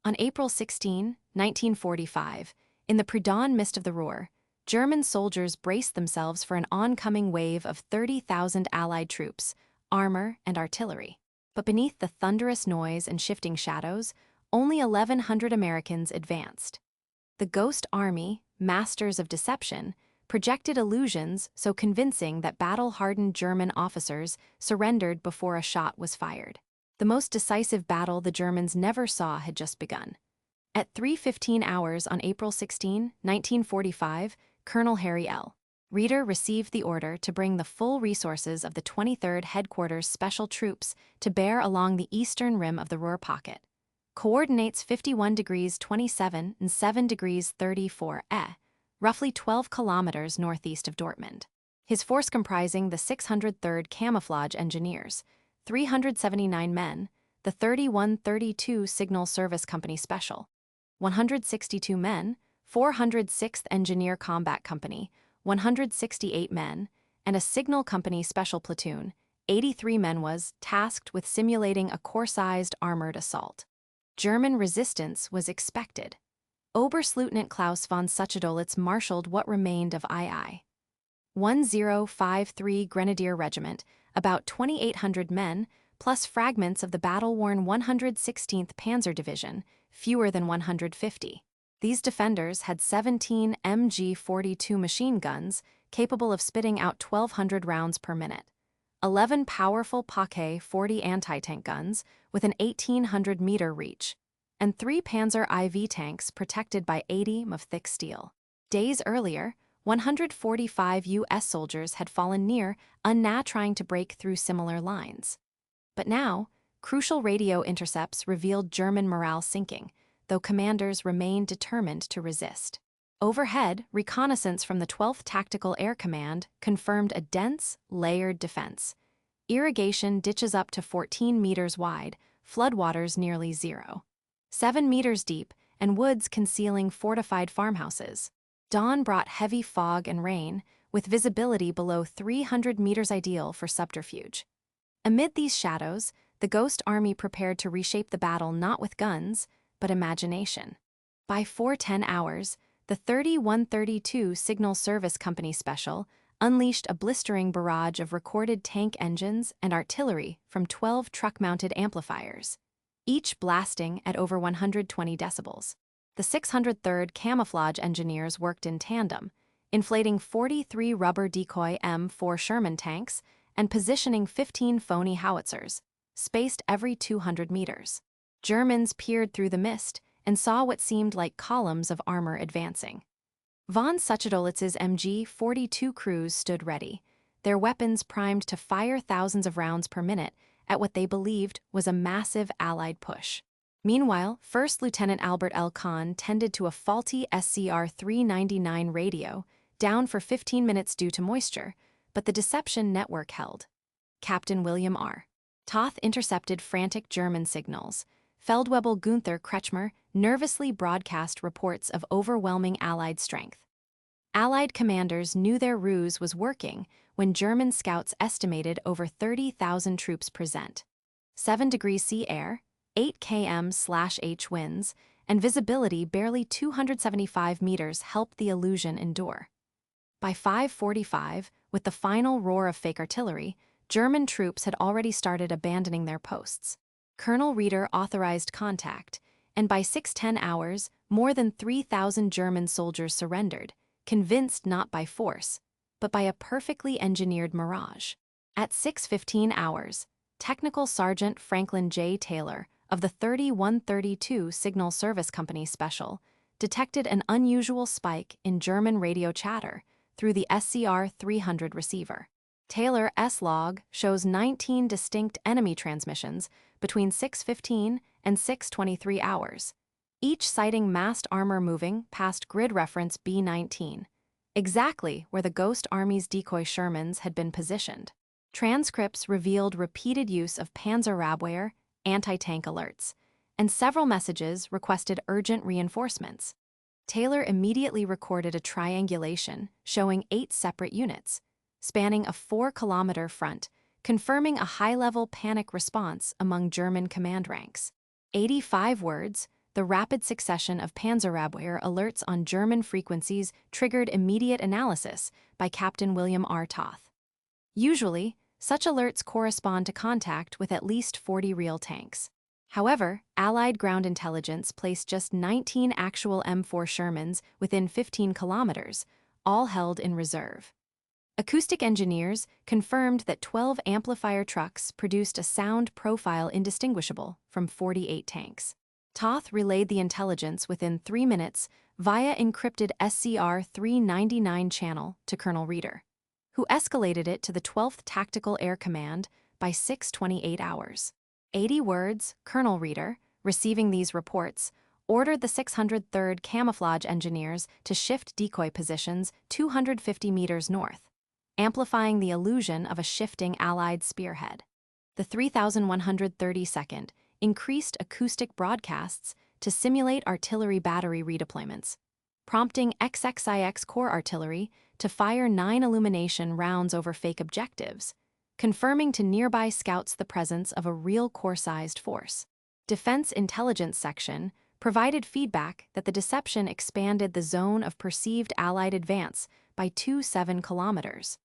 On April 16, 1945, in the pre-dawn mist of the Ruhr, German soldiers braced themselves for an oncoming wave of 30,000 Allied troops, armor, and artillery. But beneath the thunderous noise and shifting shadows, only 1,100 Americans advanced. The Ghost Army, masters of deception, projected illusions so convincing that battle-hardened German officers surrendered before a shot was fired. The most decisive battle the Germans never saw had just begun. At 3:15 hours on April 16, 1945, Colonel Harry L. Reeder received the order to bring the full resources of the 23rd Headquarters Special Troops to bear along the eastern rim of the Ruhr pocket. Coordinates 51 degrees 27 and 7 degrees 34 roughly 12 kilometers northeast of Dortmund. His force comprising the 603rd Camouflage Engineers, 379 men, the 3132 Signal Service Company Special, 162 men, 406th Engineer Combat Company, 168 men, and a Signal Company Special Platoon, 83 men was tasked with simulating a corps-sized armored assault. German resistance was expected. Oberstleutnant Klaus von Suchedolitz marshaled what remained of II. 1053 Grenadier Regiment, about 2,800 men, plus fragments of the battle-worn 116th Panzer Division, fewer than 150. These defenders had 17 MG-42 machine guns, capable of spitting out 1,200 rounds per minute, 11 powerful Paquet 40 anti-tank guns with an 1,800-meter reach, and 3 Panzer IV tanks protected by 80 m of thick steel. Days earlier, 145 U.S. soldiers had fallen near UNNA trying to break through similar lines. But now, crucial radio intercepts revealed German morale sinking, though commanders remained determined to resist. Overhead, reconnaissance from the 12th Tactical Air Command confirmed a dense, layered defense. Irrigation ditches up to 14 meters wide, floodwaters nearly 0. 7 meters deep, and woods concealing fortified farmhouses. Dawn brought heavy fog and rain, with visibility below 300 meters ideal for subterfuge. Amid these shadows, the Ghost Army prepared to reshape the battle not with guns, but imagination. By 4:10 hours, the 3132 Signal Service Company Special unleashed a blistering barrage of recorded tank engines and artillery from 12 truck-mounted amplifiers, each blasting at over 120 decibels. The 603rd Camouflage Engineers worked in tandem, inflating 43 rubber decoy M4 Sherman tanks and positioning 15 phony howitzers, spaced every 200 meters. Germans peered through the mist and saw what seemed like columns of armor advancing. Von Suchedolitz's MG-42 crews stood ready, their weapons primed to fire thousands of rounds per minute at what they believed was a massive Allied push. Meanwhile, First Lieutenant Albert L. Kahn tended to a faulty SCR-399 radio, down for 15 minutes due to moisture, but the deception network held. Captain William R. Toth intercepted frantic German signals. Feldwebel Gunther Kretschmer nervously broadcast reports of overwhelming Allied strength. Allied commanders knew their ruse was working when German scouts estimated over 30,000 troops present. 7 degrees C air, 8 km/h winds, and visibility barely 275 meters helped the illusion endure. By 5:45, with the final roar of fake artillery, German troops had already started abandoning their posts. Colonel Reeder authorized contact, and by 6:10 hours, more than 3,000 German soldiers surrendered, convinced not by force, but by a perfectly engineered mirage. At 6:15 hours, Technical Sergeant Franklin J. Taylor of the 3132 Signal Service Company Special detected an unusual spike in German radio chatter through the SCR-300 receiver. Taylor's log shows 19 distinct enemy transmissions between 6:15 and 6:23 hours, each citing massed armor moving past grid reference B19, exactly where the Ghost Army's decoy Shermans had been positioned. Transcripts revealed repeated use of Panzer anti-tank alerts, and several messages requested urgent reinforcements. Taylor immediately recorded a triangulation showing 8 separate units, spanning a 4-kilometer front, confirming a high-level panic response among German command ranks. 85 words, the rapid succession of Panzerabwehr alerts on German frequencies triggered immediate analysis by Captain William R. Toth. Usually, such alerts correspond to contact with at least 40 real tanks. However, Allied ground intelligence placed just 19 actual M4 Shermans within 15 kilometers, all held in reserve. Acoustic engineers confirmed that 12 amplifier trucks produced a sound profile indistinguishable from 48 tanks. Toth relayed the intelligence within 3 minutes via encrypted SCR-399 channel to Colonel Reeder, who escalated it to the 12th Tactical Air Command by 6:28 hours. 80 words, Colonel Reeder, receiving these reports, ordered the 603rd Camouflage Engineers to shift decoy positions 250 meters north, amplifying the illusion of a shifting Allied spearhead. The 3132nd increased acoustic broadcasts to simulate artillery battery redeployments, prompting XXIX Corps artillery to fire 9 illumination rounds over fake objectives, confirming to nearby scouts the presence of a real corps-sized force. Defense Intelligence Section provided feedback that the deception expanded the zone of perceived Allied advance by 27 kilometers,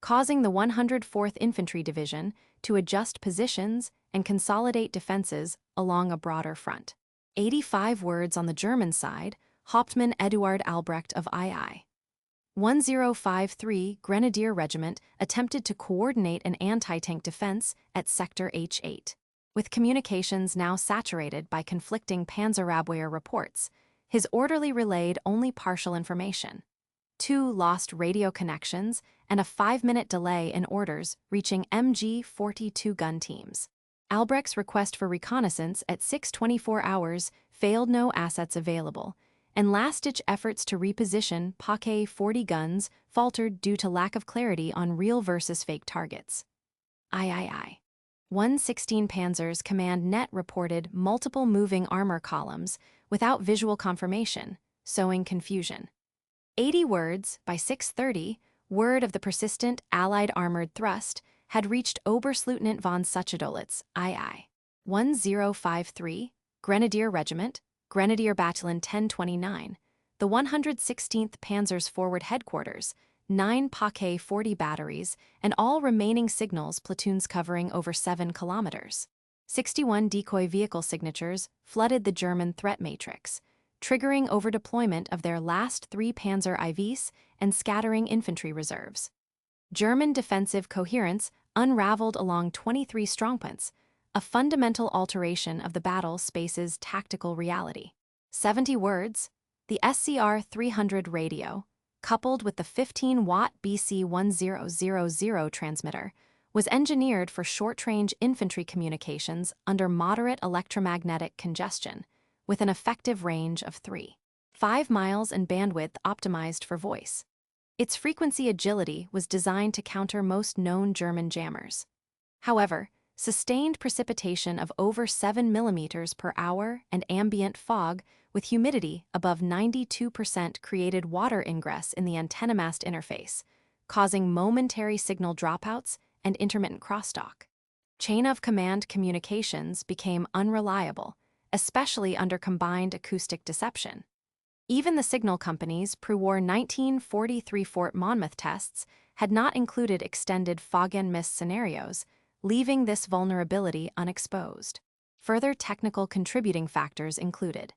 causing the 104th Infantry Division to adjust positions and consolidate defenses along a broader front. 85 words on the German side, Hauptmann Eduard Albrecht of II. 1053 Grenadier Regiment attempted to coordinate an anti-tank defense at Sector H8. With communications now saturated by conflicting Panzerabwehr reports, his orderly relayed only partial information. 2 lost radio connections and a 5-minute delay in orders reaching MG-42 gun teams. Albrecht's request for reconnaissance at 6:24 hours failed, no assets available, and last-ditch efforts to reposition Paquet 40 guns faltered due to lack of clarity on real versus fake targets. 116 Panzer's command net reported multiple moving armor columns without visual confirmation, sowing confusion. 80 words, by 6:30, word of the persistent Allied armored thrust had reached Oberstleutnant von Suchedolitz, II. 1053, Grenadier Regiment, Grenadier Battalion 1029, the 116th Panzer's forward headquarters, 9 Paquet 40 batteries, and all remaining signals platoons covering over 7 kilometers. 61 decoy vehicle signatures flooded the German threat matrix, triggering overdeployment of their last 3 Panzer IVs and scattering infantry reserves. German defensive coherence unraveled along 23 strongpoints, a fundamental alteration of the battle space's tactical reality. 70 words, the SCR-300 radio, coupled with the 15-watt BC-1000 transmitter, was engineered for short-range infantry communications under moderate electromagnetic congestion, with an effective range of 3.5 miles and bandwidth optimized for voice. Its frequency agility was designed to counter most known German jammers. However, sustained precipitation of over 7 millimeters per hour and ambient fog with humidity above 92% created water ingress in the antenna mast interface, causing momentary signal dropouts and intermittent crosstalk. Chain-of-command communications became unreliable, especially under combined acoustic deception. Even the signal companies' pre-war 1943 Fort Monmouth tests had not included extended fog and mist scenarios, leaving this vulnerability unexposed. Further technical contributing factors included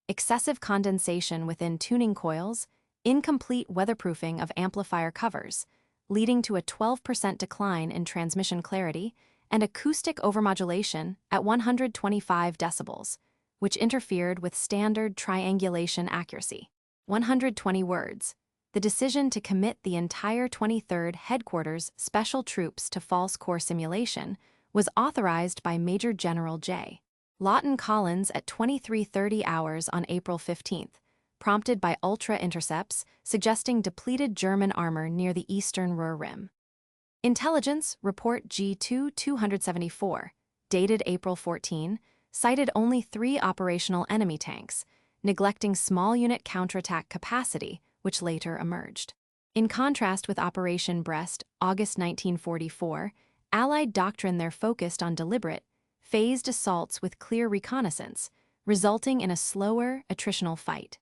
excessive condensation within tuning coils, incomplete weatherproofing of amplifier covers, leading to a 12% decline in transmission clarity, and acoustic overmodulation at 125 decibels, which interfered with standard triangulation accuracy. 120 words. The decision to commit the entire 23rd Headquarters Special Troops to false core simulation was authorized by Major General J. Lawton Collins at 23:30 hours on April 15th, prompted by ultra-intercepts suggesting depleted German armor near the eastern Ruhr Rim. Intelligence Report G2-274, dated April 14, cited only 3 operational enemy tanks, neglecting small unit counterattack capacity, which later emerged. In contrast with Operation Brest, August 1944, Allied doctrine there focused on deliberate, phased assaults with clear reconnaissance, resulting in a slower, attritional fight.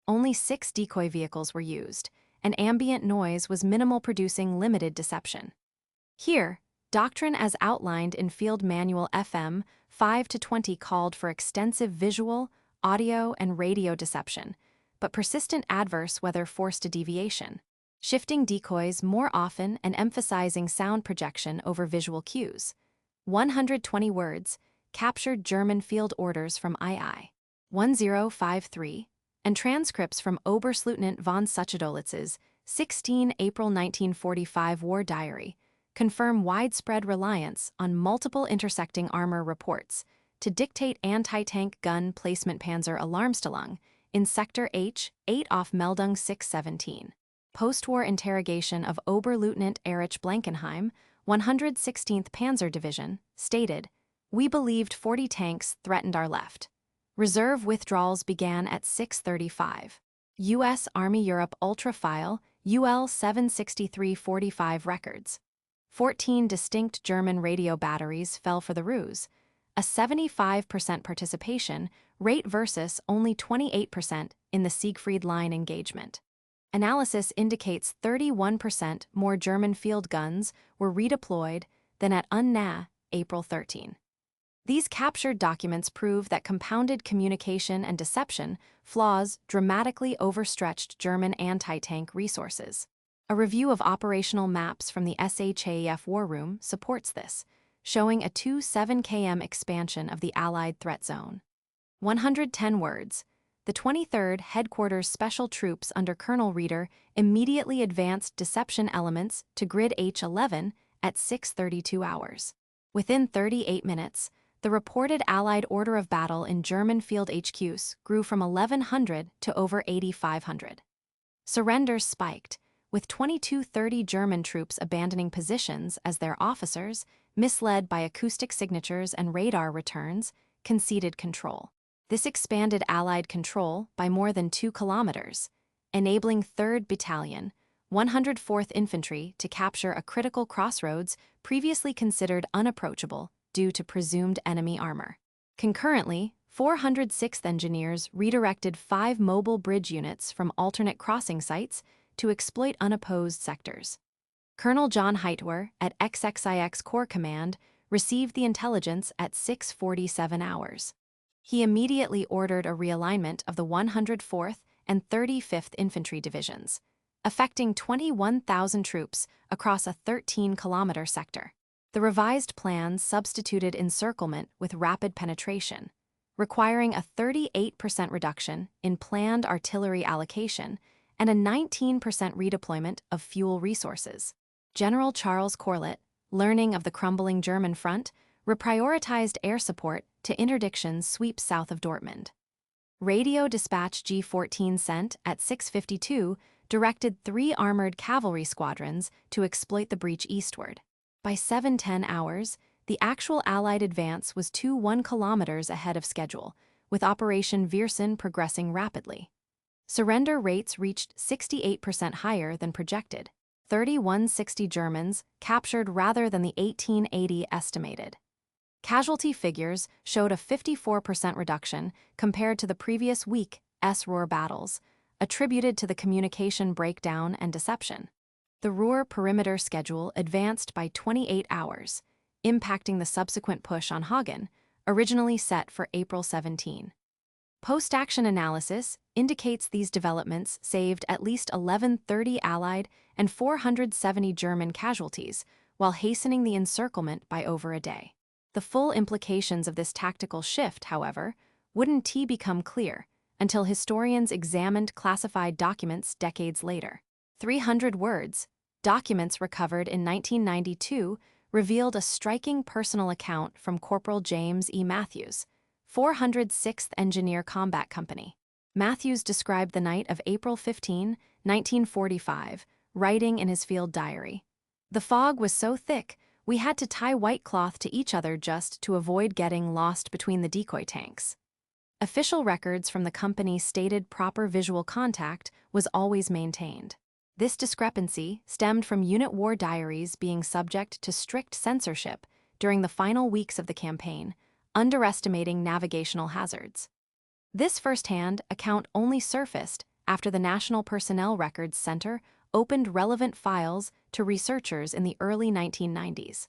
Only 6 decoy vehicles were used, and ambient noise was minimal, producing limited deception. Here, doctrine as outlined in Field Manual FM 5-20 called for extensive visual, audio, and radio deception, but persistent adverse weather forced a deviation, shifting decoys more often and emphasizing sound projection over visual cues. 120 words captured German field orders from II 1053 and transcripts from Oberstleutnant von Suchedolitz's 16 April 1945 war diary confirm widespread reliance on multiple intersecting armor reports to dictate anti-tank gun placement Panzer Alarmstellung in Sector H, 8 off Meldung 617. Post-war interrogation of Oberleutnant Erich Blankenheim, 116th Panzer Division, stated, "We believed 40 tanks threatened our left. Reserve withdrawals began at 6:35. U.S. Army Europe Ultra File, UL 76345 records. 14 distinct German radio batteries fell for the ruse, a 75% participation rate versus only 28% in the Siegfried Line engagement. Analysis indicates 31% more German field guns were redeployed than at UNNA, April 13. These captured documents prove that compounded communication and deception flaws dramatically overstretched German anti-tank resources. A review of operational maps from the SHAEF War Room supports this, showing a 2.7 km expansion of the Allied threat zone. 110 words. The 23rd Headquarters Special Troops under Colonel Reeder immediately advanced deception elements to Grid H11 at 6:32 hours. Within 38 minutes, the reported Allied order of battle in German field HQs grew from 1,100 to over 8,500. Surrenders spiked, with 2230 German troops abandoning positions as their officers, misled by acoustic signatures and radar returns, conceded control. This expanded Allied control by more than 2 kilometers, enabling 3rd Battalion, 104th Infantry to capture a critical crossroads previously considered unapproachable due to presumed enemy armor. Concurrently, 406th Engineers redirected 5 mobile bridge units from alternate crossing sites to exploit unopposed sectors. Colonel John Heitwer at XXIX Corps Command received the intelligence at 6:47 hours. He immediately ordered a realignment of the 104th and 35th Infantry Divisions, affecting 21,000 troops across a 13-kilometer sector. The revised plans substituted encirclement with rapid penetration, requiring a 38% reduction in planned artillery allocation and a 19% redeployment of fuel resources. General Charles Corlett, learning of the crumbling German front, reprioritized air support to interdiction sweeps south of Dortmund. Radio dispatch G14 sent at 6:52 directed 3 armored cavalry squadrons to exploit the breach eastward. By 7:10 hours, the actual Allied advance was 1 kilometers ahead of schedule, with Operation Viersen progressing rapidly. Surrender rates reached 68% higher than projected, 3,160 Germans captured rather than the 1,880 estimated. Casualty figures showed a 54% reduction compared to the previous week S-Ruhr battles, attributed to the communication breakdown and deception. The Ruhr perimeter schedule advanced by 28 hours, impacting the subsequent push on Hagen, originally set for April 17. Post-action analysis indicates these developments saved at least 1,130 Allied and 470 German casualties, while hastening the encirclement by over a day. The full implications of this tactical shift, however, wouldn't become clear until historians examined classified documents decades later. 300 words, documents recovered in 1992 revealed a striking personal account from Corporal James E. Matthews, 406th Engineer Combat Company. Matthews described the night of April 15, 1945, writing in his field diary. "The fog was so thick, we had to tie white cloth to each other just to avoid getting lost between the decoy tanks." Official records from the company stated proper visual contact was always maintained. This discrepancy stemmed from unit war diaries being subject to strict censorship during the final weeks of the campaign, underestimating navigational hazards. This firsthand account only surfaced after the National Personnel Records Center opened relevant files to researchers in the early 1990s.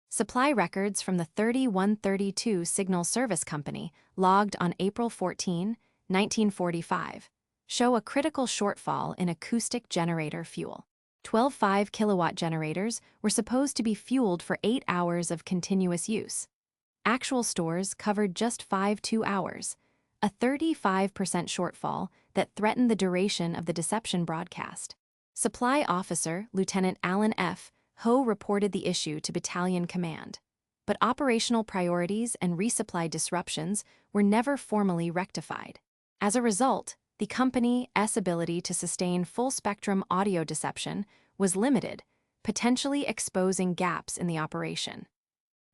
Supply records from the 3132 Signal Service Company, logged on April 14, 1945, show a critical shortfall in acoustic generator fuel. 12 5-kilowatt generators were supposed to be fueled for 8 hours of continuous use. Actual stores covered just 5 2-hours, a 35% shortfall that threatened the duration of the deception broadcast. Supply Officer Lieutenant Alan F. Ho reported the issue to Battalion Command, but operational priorities and resupply disruptions were never formally rectified. As a result, the company's ability to sustain full-spectrum audio deception was limited, potentially exposing gaps in the operation.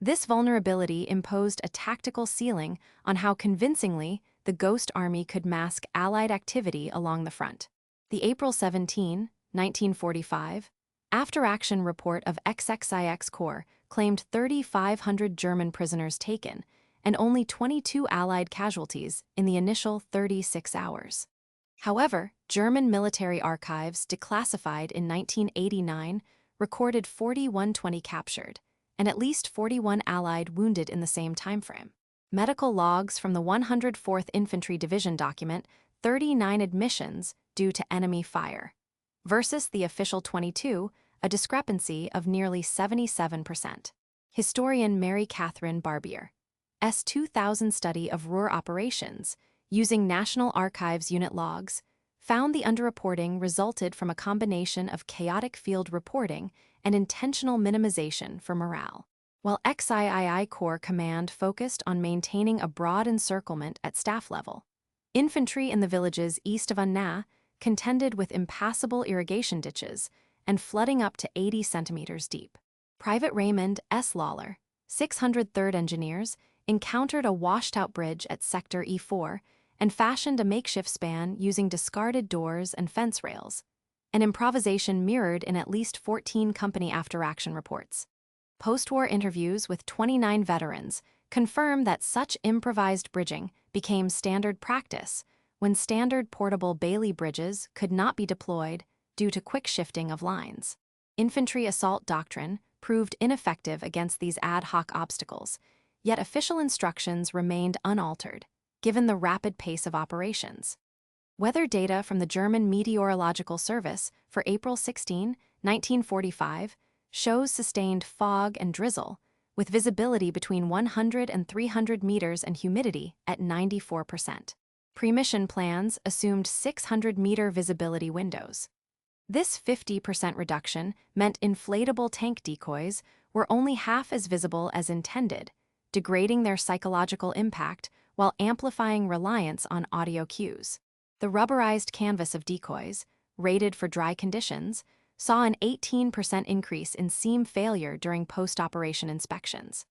This vulnerability imposed a tactical ceiling on how convincingly the Ghost Army could mask Allied activity along the front. The April 17, 1945, after-action report of XXIX Corps claimed 3,500 German prisoners taken and only 22 Allied casualties in the initial 36 hours. However, German military archives declassified in 1989 recorded 4,120 captured and at least 41 Allied wounded in the same timeframe. Medical logs from the 104th Infantry Division document 39 admissions due to enemy fire, versus the official 22, a discrepancy of nearly 77%. Historian Mary Catherine Barbier's 2000 study of Ruhr operations, using National Archives unit logs, found the underreporting resulted from a combination of chaotic field reporting and intentional minimization for morale. While XIII Corps Command focused on maintaining a broad encirclement at staff level, infantry in the villages east of Unna contended with impassable irrigation ditches and flooding up to 80 centimeters deep. Private Raymond S. Lawler, 603rd Engineers, encountered a washed-out bridge at Sector E4 and fashioned a makeshift span using discarded doors and fence rails, an improvisation mirrored in at least 14 company after-action reports. Post-war interviews with 29 veterans confirm that such improvised bridging became standard practice when standard portable Bailey bridges could not be deployed due to quick shifting of lines. Infantry assault doctrine proved ineffective against these ad hoc obstacles, yet official instructions remained unaltered, given the rapid pace of operations. Weather data from the German Meteorological Service for April 16, 1945, shows sustained fog and drizzle, with visibility between 100 and 300 meters and humidity at 94%. Pre-mission plans assumed 600-meter visibility windows. This 50% reduction meant inflatable tank decoys were only half as visible as intended, degrading their psychological impact while amplifying reliance on audio cues. The rubberized canvas of decoys, rated for dry conditions, saw an 18% increase in seam failure during post-operation inspections.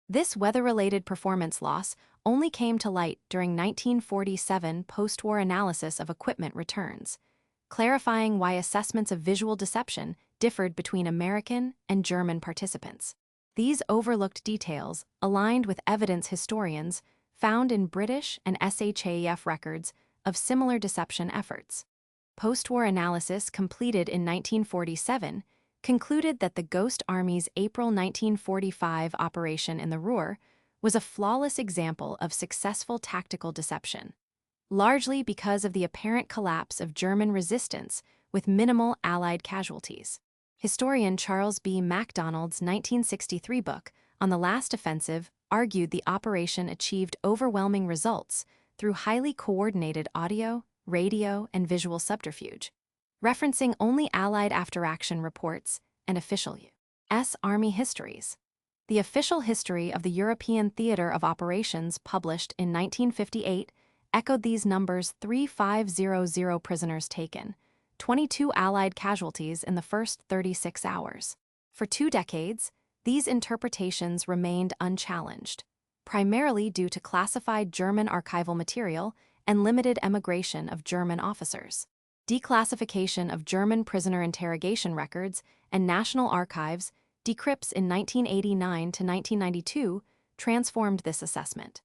This weather-related performance loss only came to light during 1947 post-war analysis of equipment returns, clarifying why assessments of visual deception differed between American and German participants. These overlooked details aligned with evidence historians found in British and SHAEF records of similar deception efforts. Post-war analysis completed in 1947 concluded that the Ghost Army's April 1945 operation in the Ruhr was a flawless example of successful tactical deception, largely because of the apparent collapse of German resistance with minimal Allied casualties. Historian Charles B. MacDonald's 1963 book on the last offensive argued the operation achieved overwhelming results through highly coordinated audio, radio, and visual subterfuge, referencing only Allied after-action reports and official U.S. Army histories. The official history of the European Theater of Operations published in 1958 echoed these numbers: 3,500 prisoners taken, 22 Allied casualties in the first 36 hours. For 2 decades, these interpretations remained unchallenged, primarily due to classified German archival material and limited emigration of German officers. Declassification of German prisoner interrogation records and National Archives decrypts in 1989 to 1992 transformed this assessment.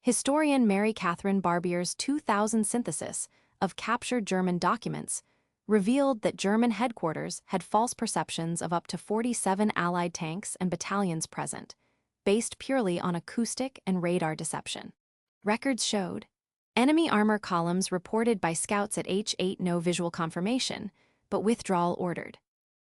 Historian Mary Catherine Barbier's 2000 synthesis of captured German documents revealed that German headquarters had false perceptions of up to 47 Allied tanks and battalions present, based purely on acoustic and radar deception. Records showed enemy armor columns reported by scouts at H8 no visual confirmation, but withdrawal ordered.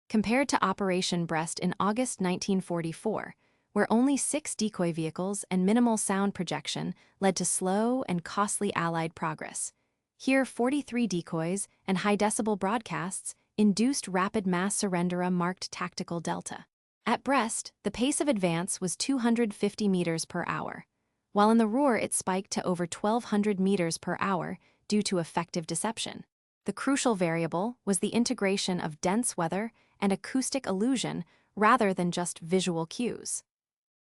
Compared to Operation Brest in August 1944, where only 6 decoy vehicles and minimal sound projection led to slow and costly Allied progress. Here, 43 decoys and high-decibel broadcasts induced rapid mass surrender, a marked tactical delta. At Brest, the pace of advance was 250 meters per hour, while in the Ruhr it spiked to over 1,200 meters per hour due to effective deception. The crucial variable was the integration of dense weather and acoustic illusion rather than just visual cues.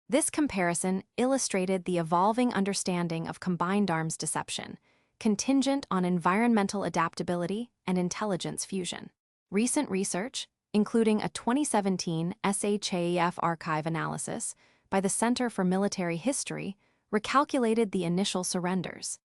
This comparison illustrated the evolving understanding of combined arms deception, contingent on environmental adaptability and intelligence fusion. Recent research, including a 2017 SHAEF archive analysis by the Center for Military History, recalculated the initial surrenders.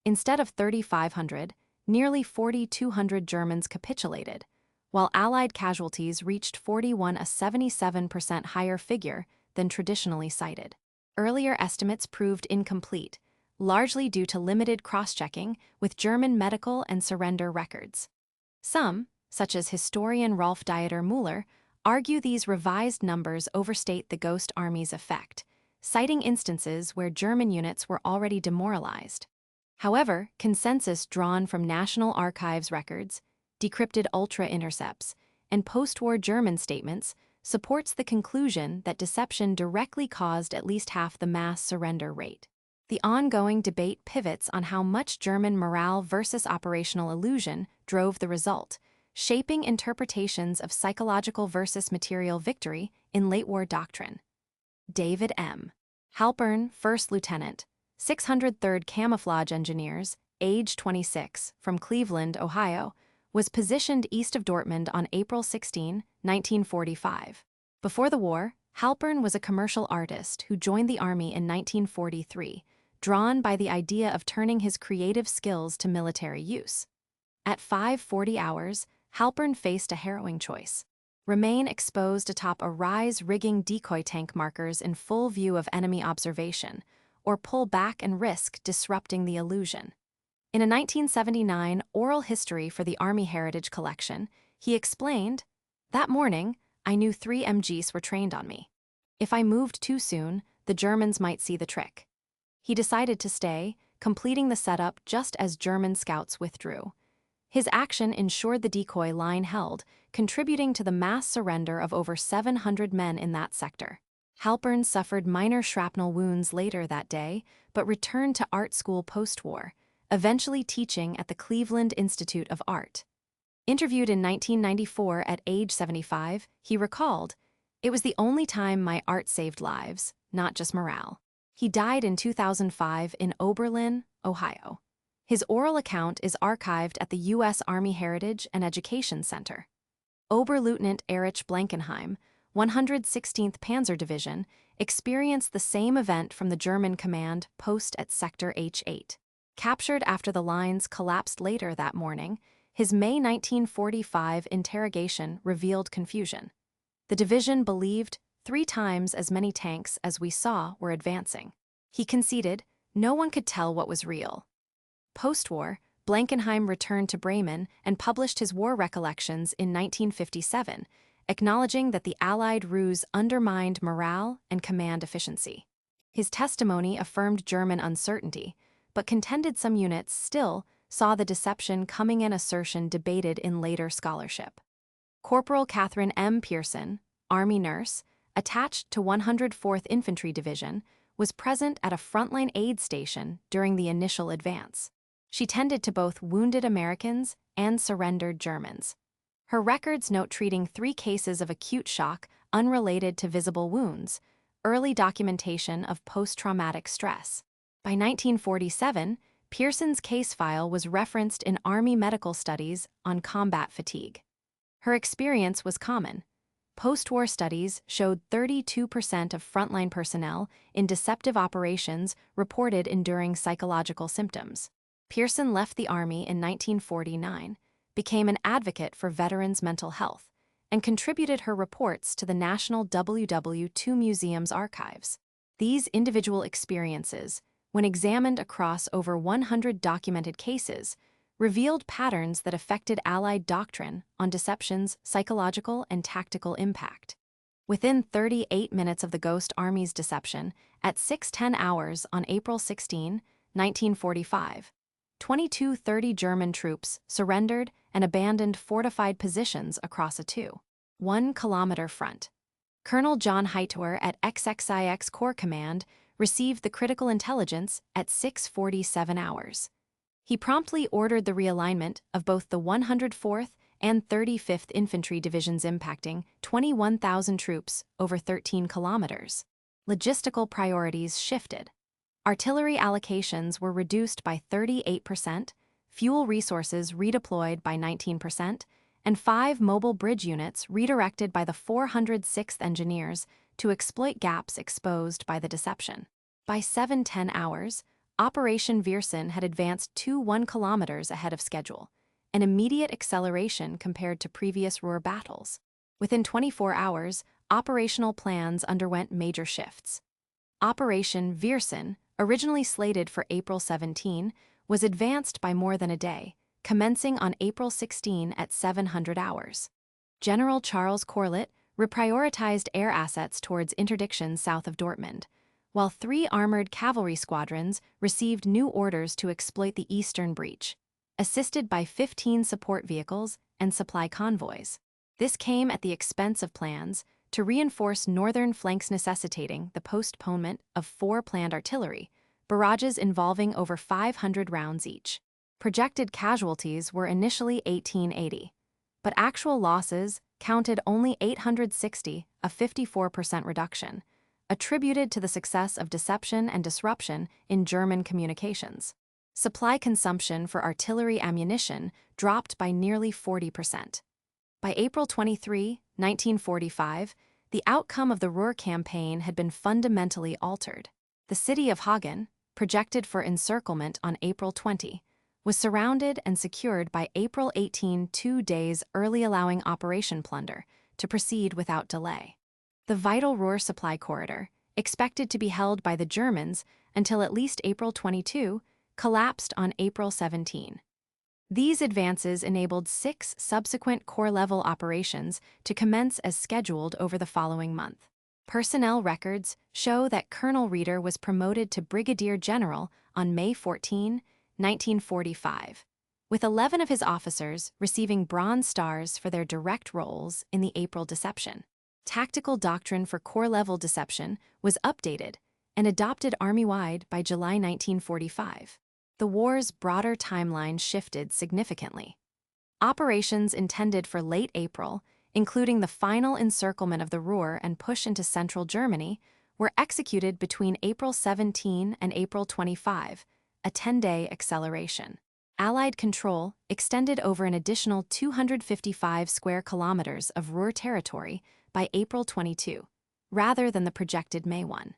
Instead of 3,500, nearly 4,200 Germans capitulated, while Allied casualties reached 41, a 77% higher figure than traditionally cited. Earlier estimates proved incomplete, largely due to limited cross-checking with German medical and surrender records. Some, such as historian Rolf Dieter-Müller, argue these revised numbers overstate the Ghost Army's effect, citing instances where German units were already demoralized. However, consensus drawn from National Archives records, decrypted ultra-intercepts, and post-war German statements supports the conclusion that deception directly caused at least half the mass surrender rate. The ongoing debate pivots on how much German morale versus operational illusion drove the result, shaping interpretations of psychological versus material victory in late-war doctrine. David M. Halpern, First Lieutenant, 603rd Camouflage Engineers, age 26, from Cleveland, Ohio, was positioned east of Dortmund on April 16, 1945. Before the war, Halpern was a commercial artist who joined the Army in 1943, drawn by the idea of turning his creative skills to military use. At 5:40 hours, Halpern faced a harrowing choice: remain exposed atop a rise rigging decoy tank markers in full view of enemy observation, or pull back and risk disrupting the illusion. In a 1979 oral history for the Army Heritage Collection, he explained, "That morning, I knew 3 MGs were trained on me. If I moved too soon, the Germans might see the trick." He decided to stay, completing the setup just as German scouts withdrew. His action ensured the decoy line held, contributing to the mass surrender of over 700 men in that sector. Halpern suffered minor shrapnel wounds later that day, but returned to art school post-war, eventually teaching at the Cleveland Institute of Art. Interviewed in 1994 at age 75, he recalled, "It was the only time my art saved lives, not just morale." He died in 2005 in Oberlin, Ohio. His oral account is archived at the U.S. Army Heritage and Education Center. Oberleutnant Erich Blankenheim, 116th Panzer Division, experienced the same event from the German command post at Sector H8. Captured after the lines collapsed later that morning, his May 1945 interrogation revealed confusion. The division believed 3 times as many tanks as we saw were advancing. He conceded no one could tell what was real. Post-war, Blankenheim returned to Bremen and published his war recollections in 1957, acknowledging that the Allied ruse undermined morale and command efficiency. His testimony affirmed German uncertainty, but contended some units still saw the deception coming, an assertion debated in later scholarship. Corporal Catherine M. Pearson, Army nurse, attached to 104th Infantry Division, was present at a frontline aid station during the initial advance. She tended to both wounded Americans and surrendered Germans. Her records note treating 3 cases of acute shock unrelated to visible wounds, early documentation of post-traumatic stress. By 1947, Pearson's case file was referenced in Army medical studies on combat fatigue. Her experience was common: Post-war studies showed 32% of frontline personnel in deceptive operations reported enduring psychological symptoms. Pearson left the Army in 1949, became an advocate for veterans' mental health, and contributed her reports to the National WW2 Museum's archives. These individual experiences, when examined across over 100 documented cases, revealed patterns that affected Allied doctrine on deception's psychological and tactical impact. Within 38 minutes of the Ghost Army's deception, at 6:10 hours on April 16, 1945, 2230 German troops surrendered and abandoned fortified positions across a 2.1 kilometer front. Colonel John Hightower at XXIX Corps Command received the critical intelligence at 6:47 hours. He promptly ordered the realignment of both the 104th and 35th Infantry Divisions, impacting 21,000 troops over 13 kilometers. Logistical priorities shifted. Artillery allocations were reduced by 38%, fuel resources redeployed by 19%, and 5 mobile bridge units redirected by the 406th Engineers to exploit gaps exposed by the deception. By 7:10 hours, Operation Viersen had advanced 2.1 kilometers ahead of schedule, an immediate acceleration compared to previous Ruhr battles. Within 24 hours, operational plans underwent major shifts. Operation Viersen, originally slated for April 17, was advanced by more than a day, commencing on April 16 at 700 hours. General Charles Corlett reprioritized air assets towards interdictions south of Dortmund, while 3 armored cavalry squadrons received new orders to exploit the eastern breach, assisted by 15 support vehicles and supply convoys. This came at the expense of plans to reinforce northern flanks, necessitating the postponement of 4 planned artillery barrages involving over 500 rounds each. Projected casualties were initially 1880, but actual losses counted only 860, a 54% reduction, attributed to the success of deception and disruption in German communications. Supply consumption for artillery ammunition dropped by nearly 40%. By April 23, 1945, the outcome of the Ruhr campaign had been fundamentally altered. The city of Hagen, projected for encirclement on April 20, was surrounded and secured by April 18, 2 days early, allowing Operation Plunder to proceed without delay. The vital Ruhr supply corridor, expected to be held by the Germans until at least April 22, collapsed on April 17. These advances enabled 6 subsequent corps-level operations to commence as scheduled over the following month. Personnel records show that Colonel Reeder was promoted to Brigadier General on May 14, 1945, with 11 of his officers receiving Bronze Stars for their direct roles in the April deception. Tactical doctrine for corps-level deception was updated and adopted Army-wide by July 1945. The war's broader timeline shifted significantly. Operations intended for late April, including the final encirclement of the Ruhr and push into central Germany, were executed between April 17 and April 25, a 10-day acceleration. Allied control extended over an additional 255 square kilometers of Ruhr territory by April 22, rather than the projected May 1.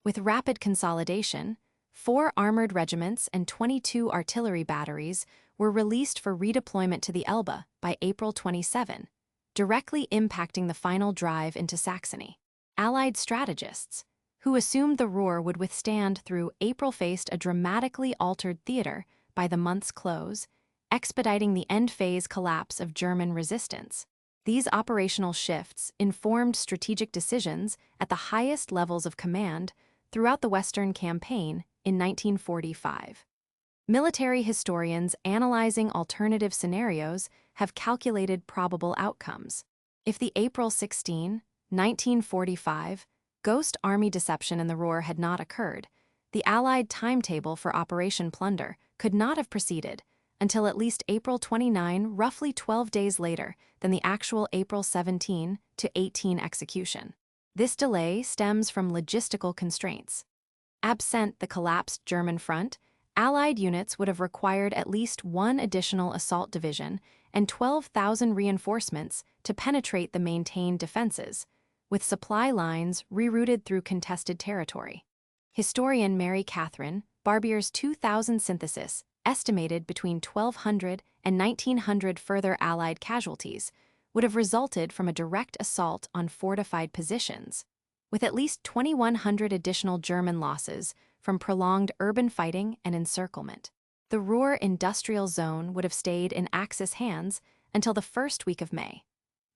With rapid consolidation, 4 armored regiments and 22 artillery batteries were released for redeployment to the Elbe by April 27, directly impacting the final drive into Saxony. Allied strategists, who assumed the Ruhr would withstand through April, faced a dramatically altered theater by the month's close, expediting the end-phase collapse of German resistance. These operational shifts informed strategic decisions at the highest levels of command throughout the Western Campaign in 1945. Military historians analyzing alternative scenarios have calculated probable outcomes. If the April 16, 1945, Ghost Army deception in the Ruhr had not occurred, the Allied timetable for Operation Plunder could not have proceeded until at least April 29, roughly 12 days later than the actual April 17 to 18 execution. This delay stems from logistical constraints. Absent the collapsed German front, Allied units would have required at least one additional assault division and 12,000 reinforcements to penetrate the maintained defenses, with supply lines rerouted through contested territory. Historian Mary Catherine Barbier's 2000 synthesis estimated between 1,200 and 1,900 further Allied casualties would have resulted from a direct assault on fortified positions, with at least 2,100 additional German losses from prolonged urban fighting and encirclement. The Ruhr industrial zone would have stayed in Axis hands until the first week of May,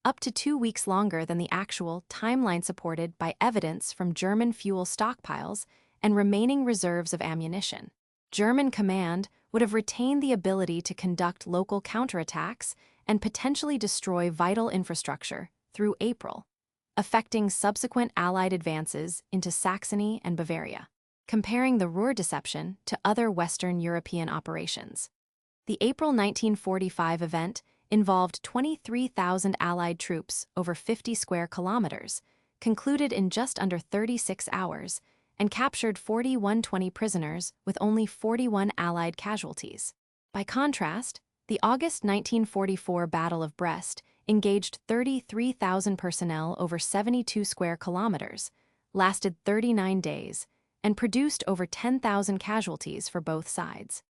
up to 2 weeks longer than the actual timeline supported by evidence from German fuel stockpiles and remaining reserves of ammunition. German command would have retained the ability to conduct local counterattacks and potentially destroy vital infrastructure through April, affecting subsequent Allied advances into Saxony and Bavaria. Comparing the Ruhr deception to other Western European operations. The April 1945 event involved 23,000 Allied troops over 50 square kilometers, concluded in just under 36 hours, and captured 4,120 prisoners with only 41 Allied casualties. By contrast, the August 1944 Battle of Brest engaged 33,000 personnel over 72 square kilometers, lasted 39 days, and produced over 10,000 casualties for both sides.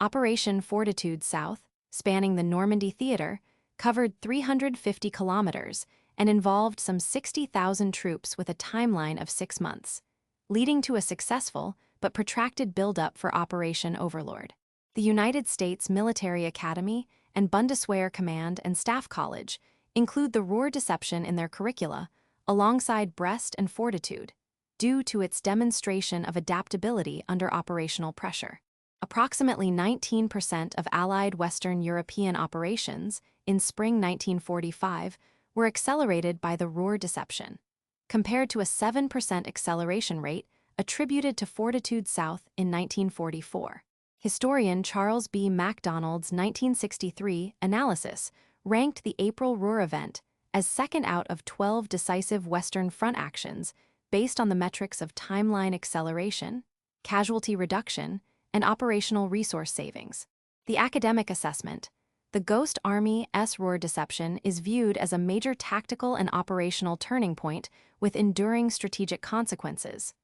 Operation Fortitude South, spanning the Normandy Theater, covered 350 kilometers and involved some 60,000 troops with a timeline of 6 months, leading to a successful but protracted buildup for Operation Overlord. The United States Military Academy and Bundeswehr Command and Staff College include the Ruhr deception in their curricula, alongside Brest and Fortitude, due to its demonstration of adaptability under operational pressure. Approximately 19% of Allied Western European operations in spring 1945 were accelerated by the Ruhr deception, compared to a 7% acceleration rate attributed to Fortitude South in 1944. Historian Charles B. MacDonald's 1963 analysis ranked the April Ruhr event as second out of 12 decisive Western Front actions based on the metrics of timeline acceleration, casualty reduction, and operational resource savings. The academic assessment, the Ghost Army-S Ruhr deception is viewed as a major tactical and operational turning point with enduring strategic consequences.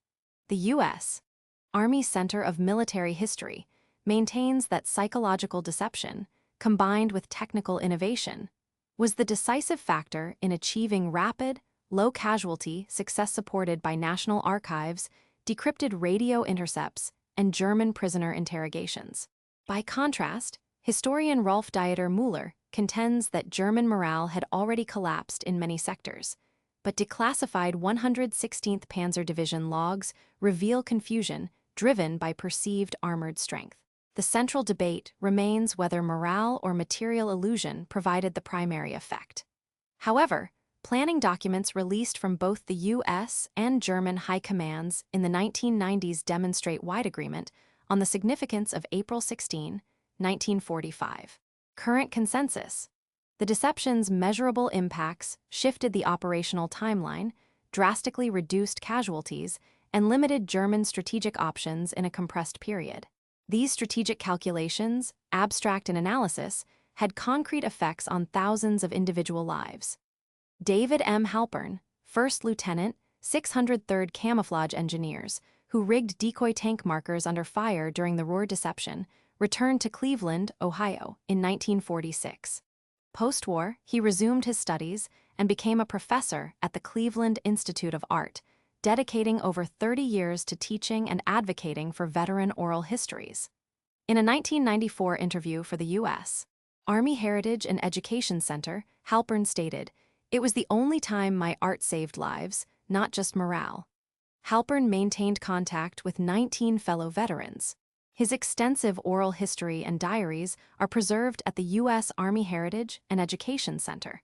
The U.S. Army Center of Military History maintains that psychological deception, combined with technical innovation, was the decisive factor in achieving rapid, low-casualty success supported by National Archives, decrypted radio intercepts, and German prisoner interrogations. By contrast, historian Rolf Dieter Müller contends that German morale had already collapsed in many sectors, but declassified 116th Panzer Division logs reveal confusion driven by perceived armored strength. The central debate remains whether morale or material illusion provided the primary effect. However, planning documents released from both the U.S. and German high commands in the 1990s demonstrate wide agreement on the significance of April 16, 1945. Current consensus: the deception's measurable impacts shifted the operational timeline, drastically reduced casualties, and limited German strategic options in a compressed period. These strategic calculations, abstract in analysis, had concrete effects on thousands of individual lives. David M. Halpern, 1st Lieutenant, 603rd Camouflage Engineers, who rigged decoy tank markers under fire during the Ruhr deception, returned to Cleveland, Ohio, in 1946. Post-war, he resumed his studies and became a professor at the Cleveland Institute of Art, dedicating over 30 years to teaching and advocating for veteran oral histories. In a 1994 interview for the U.S. Army Heritage and Education Center, Halpern stated, "It was the only time my art saved lives, not just morale." Halpern maintained contact with 19 fellow veterans. His extensive oral history and diaries are preserved at the U.S. Army Heritage and Education Center.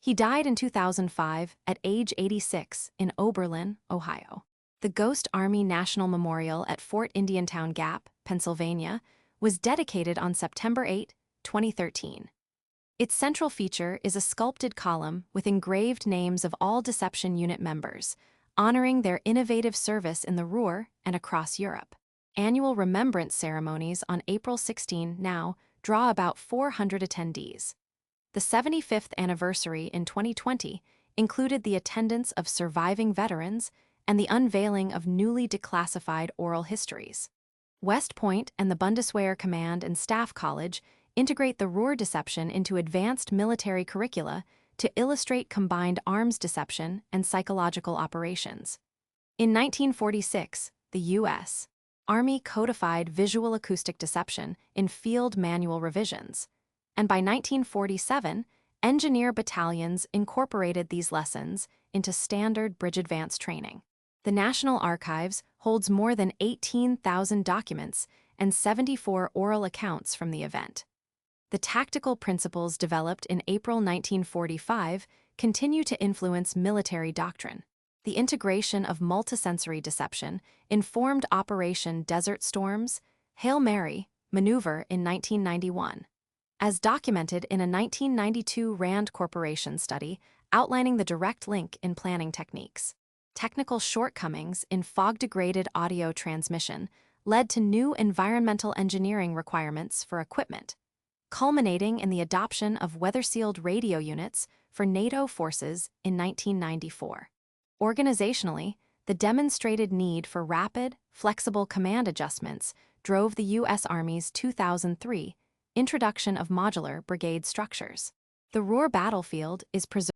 He died in 2005 at age 86 in Oberlin, Ohio. The Ghost Army National Memorial at Fort Indiantown Gap, Pennsylvania, was dedicated on September 8, 2013. Its central feature is a sculpted column with engraved names of all Deception Unit members, honoring their innovative service in the Ruhr and across Europe. Annual remembrance ceremonies on April 16 now draw about 400 attendees. The 75th anniversary in 2020 included the attendance of surviving veterans and the unveiling of newly declassified oral histories. West Point and the Bundeswehr Command and Staff College integrate the Ruhr deception into advanced military curricula to illustrate combined arms deception and psychological operations. In 1946, the U.S. Army codified visual acoustic deception in field manual revisions, and by 1947, engineer battalions incorporated these lessons into standard bridge advance training. The National Archives holds more than 18,000 documents and 74 oral accounts from the event. The tactical principles developed in April 1945 continue to influence military doctrine. The integration of multisensory deception informed Operation Desert Storm's Hail Mary maneuver in 1991, as documented in a 1992 Rand Corporation study outlining the direct link in planning techniques. Technical shortcomings in fog-degraded audio transmission led to new environmental engineering requirements for equipment, culminating in the adoption of weather-sealed radio units for NATO forces in 1994. Organizationally, the demonstrated need for rapid, flexible command adjustments drove the U.S. Army's 2003 introduction of modular brigade structures. The Ruhr battlefield is preserved